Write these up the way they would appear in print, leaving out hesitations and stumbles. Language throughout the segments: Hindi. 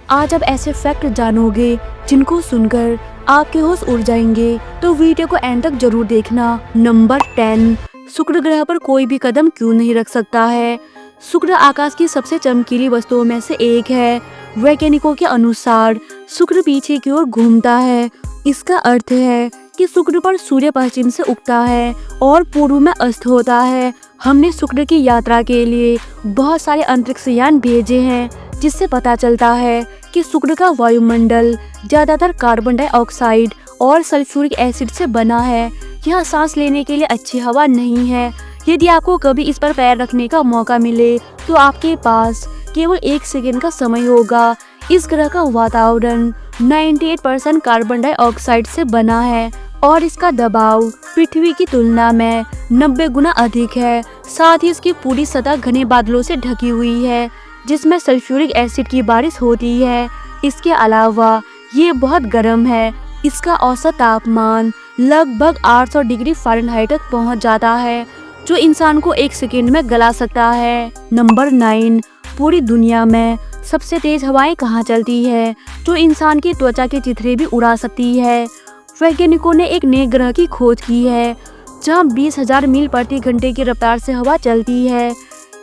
आज आप ऐसे फैक्ट जानोगे जिनको सुनकर आपके होश उड़ जाएंगे, तो वीडियो को एंड तक जरूर देखना। नंबर 10, शुक्र ग्रह पर कोई भी कदम क्यों नहीं रख सकता है। शुक्र आकाश की सबसे चमकीली वस्तुओं में से एक है। वैज्ञानिकों के अनुसार शुक्र पीछे की ओर घूमता है। इसका अर्थ है कि शुक्र पर सूर्य पश्चिम से उगता है और पूर्व में अस्त होता है। हमने शुक्र की यात्रा के लिए बहुत सारे अंतरिक्ष यान भेजे हैं, जिससे पता चलता है कि शुक्र का वायुमंडल ज्यादातर कार्बन डाइऑक्साइड और सल्फ्यूरिक एसिड से बना है। यह सांस लेने के लिए अच्छी हवा नहीं है। यदि आपको कभी इस पर पैर रखने का मौका मिले तो आपके पास केवल 1 सेकंड का समय होगा। इस ग्रह का वातावरण 98% कार्बन डाइऑक्साइड से बना है और इसका दबाव पृथ्वी की तुलना में 90 गुना अधिक है। साथ ही इसकी पूरी सतह घने बादलों से ढकी हुई है, जिसमें सल्फ्यूरिक एसिड की बारिश होती है। इसके अलावा ये बहुत गर्म है। इसका औसत तापमान लगभग 800 डिग्री फ़ारेनहाइट तक पहुंच जाता है, जो इंसान को 1 सेकंड में गला सकता है। नंबर 9, पूरी दुनिया में सबसे तेज हवाएं कहाँ चलती है, जो इंसान की त्वचा के चिथड़े भी उड़ा सकती है। वैज्ञानिकों ने एक नए ग्रह की खोज की है, जहां 20,000 मील प्रति घंटे की रफ्तार से हवा चलती है।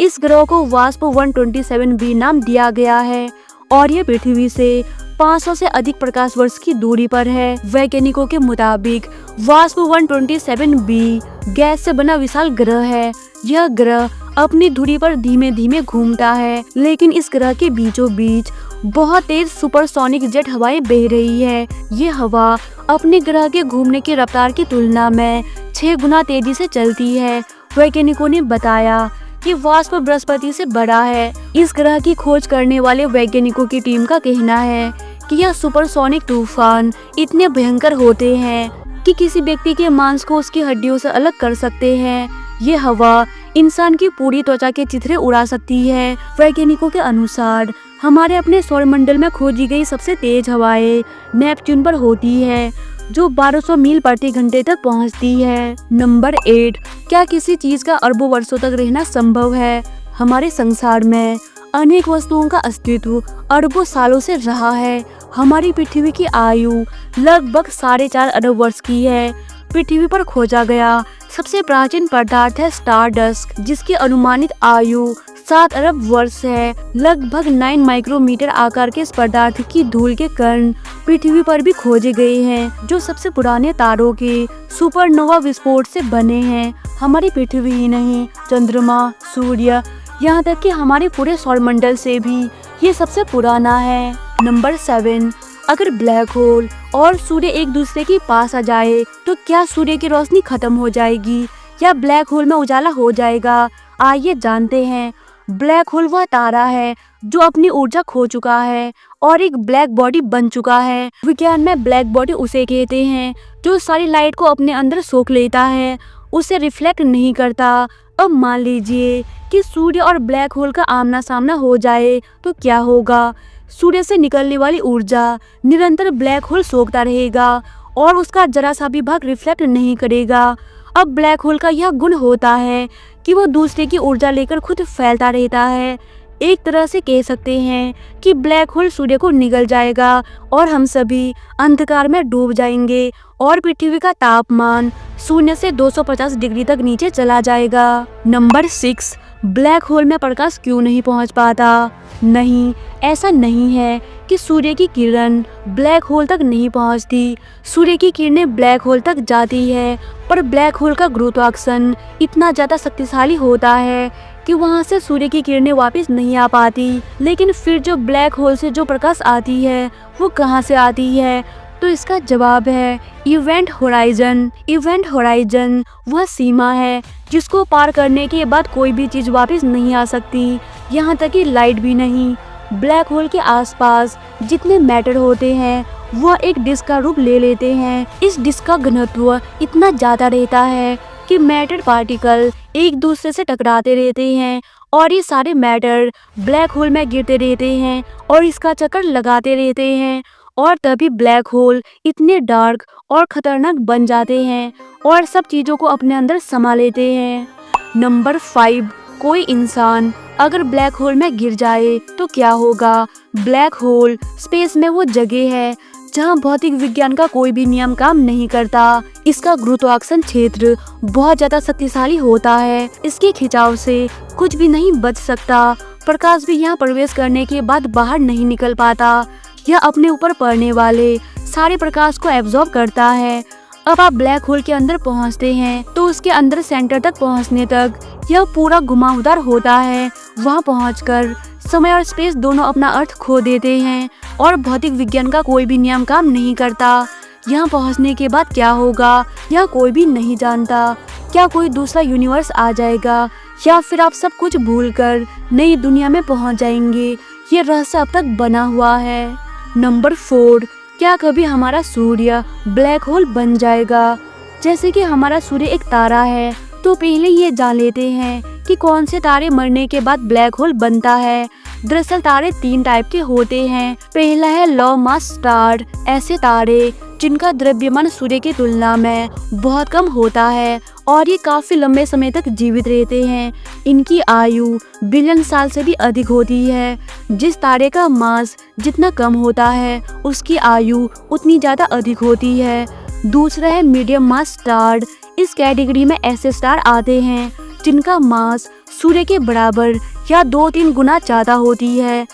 इस ग्रह को वास्प 127b नाम दिया गया है और ये पृथ्वी से 500 से अधिक प्रकाश वर्ष की दूरी पर है। वैज्ञानिकों के मुताबिक वास्प 127b गैस से बना विशाल ग्रह है। यह ग्रह अपनी धुरी पर धीमे धीमे घूमता है, लेकिन इस ग्रह के बीचों बीच बहुत तेज सुपरसोनिक जेट हवाएं बह रही है। ये हवा अपने ग्रह के घूमने की रफ्तार की तुलना में 6 गुना तेजी से चलती है। वैज्ञानिकों ने बताया कि वास्प बृहस्पति से बड़ा है। इस ग्रह की खोज करने वाले वैज्ञानिकों की टीम का कहना है कि यह सुपरसोनिक तूफान इतने भयंकर होते हैं कि किसी व्यक्ति के मांस को उसकी हड्डियों से अलग कर सकते हैं। ये हवा इंसान की पूरी त्वचा के चिथड़े उड़ा सकती है। वैज्ञानिकों के अनुसार हमारे अपने सौरमंडल में खोजी गई सबसे तेज हवाएं नेपच्यून पर होती है, जो 1200 मील प्रति घंटे तक पहुंचती है। नंबर 8, क्या किसी चीज का अरबों वर्षों तक रहना संभव है? हमारे संसार में अनेक वस्तुओं का अस्तित्व अरबों सालों से रहा है। हमारी पृथ्वी की आयु लगभग 4.5 अरब वर्ष की है। पृथ्वी पर खोजा गया सबसे प्राचीन पदार्थ है स्टारडस्ट, जिसकी अनुमानित आयु 7 अरब वर्ष है। लगभग 9 माइक्रोमीटर आकार के इस पदार्थ की धूल के कण पृथ्वी पर भी खोजे गए हैं, जो सबसे पुराने तारों के सुपरनोवा विस्फोट से बने हैं। हमारी पृथ्वी ही नहीं, चंद्रमा, सूर्य, यहाँ तक कि हमारे पूरे सौरमंडल से भी ये सबसे पुराना है। नंबर 7, अगर ब्लैक होल और सूर्य एक दूसरे के पास आ जाए तो क्या सूर्य की रोशनी खत्म हो जाएगी या ब्लैक होल में उजाला हो जाएगा? आइए जानते हैं। ब्लैक होल वह तारा है जो अपनी ऊर्जा खो चुका है और एक ब्लैक बॉडी बन चुका है। विज्ञान में ब्लैक बॉडी उसे कहते हैं जो सारी लाइट को अपने अंदर सोख लेता है, उसे रिफ्लेक्ट नहीं करता। अब मान लीजिए कि सूर्य और ब्लैक होल का आमना सामना हो जाए तो क्या होगा? सूर्य से निकलने वाली ऊर्जा निरंतर ब्लैक होल सोखता रहेगा और उसका जरा सा भी भाग रिफ्लेक्ट नहीं करेगा। अब ब्लैक होल का यह गुण होता है कि वो दूसरे की ऊर्जा लेकर खुद फैलता रहता है। एक तरह से कह सकते हैं कि ब्लैक होल सूर्य को निगल जाएगा और हम सभी अंधकार में डूब जाएंगे और पृथ्वी का तापमान शून्य से 250 डिग्री तक नीचे चला जाएगा। नंबर 6, ब्लैक होल में प्रकाश क्यों नहीं पहुंच पाता? नहीं, ऐसा नहीं है कि सूर्य की किरण ब्लैक होल तक नहीं पहुंचती। सूर्य की किरणें ब्लैक होल तक जाती है, पर ब्लैक होल का गुरुत्वाकर्षण इतना ज़्यादा शक्तिशाली होता है कि वहां से सूर्य की किरणें वापस नहीं आ पाती। लेकिन फिर जो ब्लैक होल से जो प्रकाश आती है वो कहां से आती है? तो इसका जवाब है इवेंट होराइजन। इवेंट होराइजन वह सीमा है जिसको पार करने के बाद कोई भी चीज वापस नहीं आ सकती, यहाँ तक कि लाइट भी नहीं। ब्लैक होल के आसपास जितने मैटर होते हैं वह एक डिस्क का रूप ले लेते हैं। इस डिस्क का घनत्व इतना ज्यादा रहता है कि मैटर पार्टिकल एक दूसरे से टकराते रहते हैं और ये सारे मैटर ब्लैक होल में गिरते रहते हैं और इसका चक्कर लगाते रहते हैं और तभी ब्लैक होल इतने डार्क और खतरनाक बन जाते हैं और सब चीजों को अपने अंदर समा लेते हैं। नंबर 5, कोई इंसान अगर ब्लैक होल में गिर जाए तो क्या होगा? ब्लैक होल स्पेस में वो जगह है जहाँ भौतिक विज्ञान का कोई भी नियम काम नहीं करता। इसका गुरुत्वाकर्षण क्षेत्र बहुत ज्यादा शक्तिशाली होता है। इसके खिंचाव से कुछ भी नहीं बच सकता। प्रकाश भी यहाँ प्रवेश करने के बाद बाहर नहीं निकल पाता। यह अपने ऊपर पड़ने वाले सारे प्रकाश को एब्जॉर्ब करता है। अब आप ब्लैक होल के अंदर पहुँचते हैं तो उसके अंदर सेंटर तक पहुँचने तक यह पूरा घुमावदार होता है। वहाँ पहुँचकर समय और स्पेस दोनों अपना अर्थ खो देते हैं और भौतिक विज्ञान का कोई भी नियम काम नहीं करता। यहाँ पहुँचने के बाद क्या होगा यह कोई भी नहीं जानता। क्या कोई दूसरा यूनिवर्स आ जाएगा या फिर आप सब कुछ भूलकर नई दुनिया में पहुँच जाएंगे? ये रहस्य अब तक बना हुआ है। नंबर 4, क्या कभी हमारा सूर्य ब्लैक होल बन जाएगा? जैसे कि हमारा सूर्य एक तारा है तो पहले ये जान लेते हैं कि कौन से तारे मरने के बाद ब्लैक होल बनता है। दरअसल तारे 3 टाइप के होते हैं। पहला है लो मास स्टार, ऐसे तारे जिनका द्रव्यमान सूर्य की तुलना में बहुत कम होता है और ये काफी लंबे समय तक जीवित रहते हैं। इनकी आयु बिलियन साल से भी अधिक होती है। जिस तारे का मास जितना कम होता है उसकी आयु उतनी ज्यादा अधिक होती है। दूसरा है मीडियम मास स्टार। इस कैटेगरी में ऐसे स्टार आते हैं जिनका मास सूर्य के बराबर या 2-3 गुना ज्यादा होती है।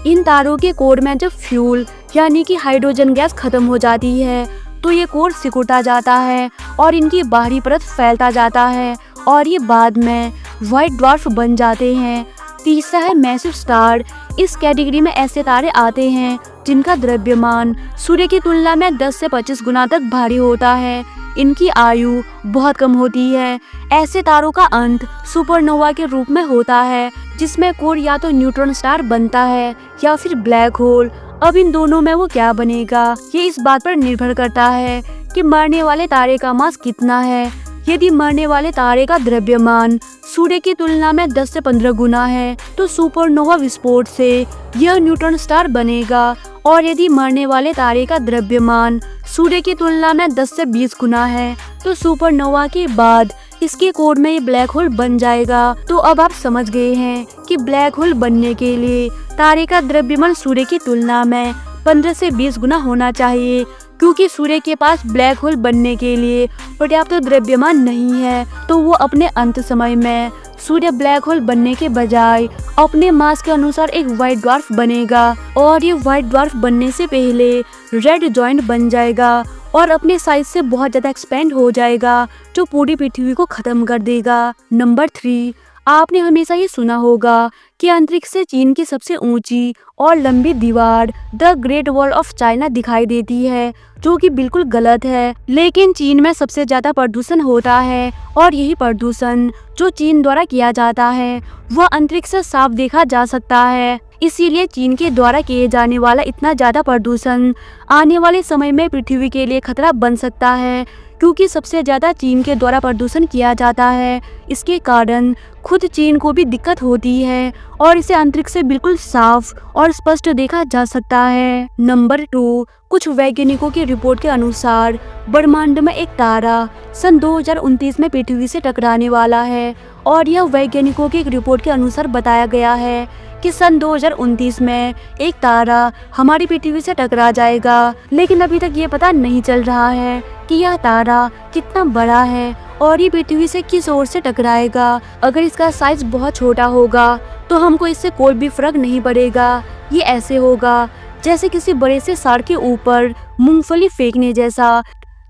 इन तारों के कोर में जब फ्यूल यानी कि हाइड्रोजन गैस खत्म हो जाती है तो ये कोर सिकुड़ता जाता है और इनकी बाहरी परत फैलता जाता है और ये बाद में व्हाइट ड्वार्फ बन जाते हैं। तीसरा है मैसिव स्टार। इस कैटेगरी में ऐसे तारे आते हैं जिनका द्रव्यमान सूर्य की तुलना में 10 से 25 गुना तक भारी होता है। इनकी आयु बहुत कम होती है। ऐसे तारों का अंत सुपरनोवा के रूप में होता है जिसमें कोर या तो न्यूट्रॉन स्टार बनता है या फिर ब्लैक होल। अब इन दोनों में वो क्या बनेगा ये इस बात पर निर्भर करता है कि मरने वाले तारे का मास कितना है। यदि मरने वाले तारे का द्रव्यमान सूर्य की तुलना में 10 से 15 गुना है तो सुपरनोवा विस्फोट से यह न्यूट्रॉन स्टार बनेगा और यदि मरने वाले तारे का द्रव्यमान सूर्य की तुलना में 10 से 20 गुना है तो सुपरनोवा के बाद इसके कोर में ये ब्लैक होल बन जाएगा। तो अब आप समझ गए हैं कि ब्लैक होल बनने के लिए तारे का द्रव्यमान सूर्य की तुलना में 15 से 20 गुना होना चाहिए, क्योंकि सूर्य के पास ब्लैक होल बनने के लिए पर्याप्त द्रव्यमान नहीं है। तो वो अपने अंत समय में सूर्य ब्लैक होल बनने के बजाय अपने मास के अनुसार एक व्हाइट ड्वार्फ बनेगा और ये व्हाइट ड्वार्फ बनने से पहले रेड जॉइंट बन जाएगा और अपने साइज से बहुत ज्यादा एक्सपेंड हो जाएगा जो पूरी पृथ्वी को खत्म कर देगा। नंबर 3, आपने हमेशा ये सुना होगा कि अंतरिक्ष से चीन की सबसे ऊंची और लंबी दीवार the great wall of China दिखाई देती है, जो कि बिल्कुल गलत है। लेकिन चीन में सबसे ज्यादा प्रदूषण होता है और यही प्रदूषण जो चीन द्वारा किया जाता है वह अंतरिक्ष से साफ देखा जा सकता है। इसीलिए चीन के द्वारा किए जाने वाला इतना ज्यादा प्रदूषण आने वाले समय में पृथ्वी के लिए खतरा बन सकता है, क्योंकि सबसे ज्यादा चीन के द्वारा प्रदूषण किया जाता है। इसके कारण खुद चीन को भी दिक्कत होती है और इसे अंतरिक्ष से बिल्कुल साफ और स्पष्ट देखा जा सकता है। नंबर 2, कुछ वैज्ञानिकों की रिपोर्ट के अनुसार ब्रह्मांड में एक तारा सन 2029 में पृथ्वी से टकराने वाला है और यह वैज्ञानिकों की एक रिपोर्ट के अनुसार बताया गया है कि सन 2029 में एक तारा हमारी पृथ्वी से टकरा जाएगा। लेकिन अभी तक ये पता नहीं चल रहा है कि यह तारा कितना बड़ा है और ये पृथ्वी से किस ओर से टकराएगा। अगर इसका साइज बहुत छोटा होगा तो हमको इससे कोई भी फर्क नहीं पड़ेगा। ये ऐसे होगा जैसे किसी बड़े से सार के ऊपर मूंगफली फेंकने जैसा।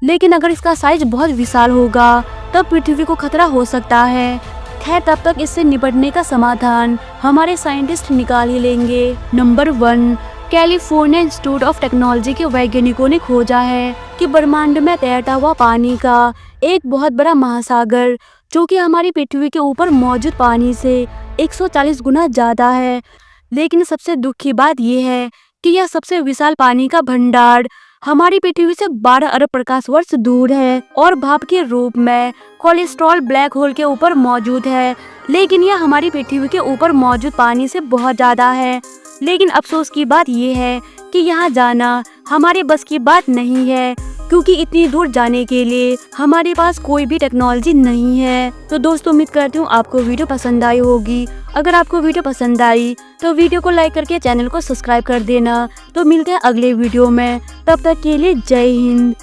लेकिन अगर इसका साइज बहुत विशाल होगा तब पृथ्वी को खतरा हो सकता है। खैर, तब तक इससे निपटने का समाधान हमारे साइंटिस्ट निकाल ही लेंगे। Number 1, California institute of technology के वैज्ञानिकों ने खोजा है कि ब्रह्मांड में तैरता हुआ पानी का एक बहुत बड़ा महासागर, जो कि हमारी पृथ्वी के ऊपर मौजूद पानी से 140 गुना ज्यादा है। लेकिन सबसे दुख की बात यह है कि यह सबसे विशाल पानी का भंडार हमारी पृथ्वी से 12 अरब प्रकाश वर्ष दूर है और भाप के रूप में कोलेस्ट्रॉल ब्लैक होल के ऊपर मौजूद है। लेकिन यह हमारी पृथ्वी के ऊपर मौजूद पानी से बहुत ज्यादा है। लेकिन अफसोस की बात यह है कि यहाँ जाना हमारे बस की बात नहीं है, क्योंकि इतनी दूर जाने के लिए हमारे पास कोई भी टेक्नोलॉजी नहीं है। तो दोस्तों उम्मीद करती हूँ आपको वीडियो पसंद आई होगी। अगर आपको वीडियो पसंद आई तो वीडियो को लाइक करके चैनल को सब्सक्राइब कर देना। तो मिलते हैं अगले वीडियो में, तब तक के लिए जय हिंद।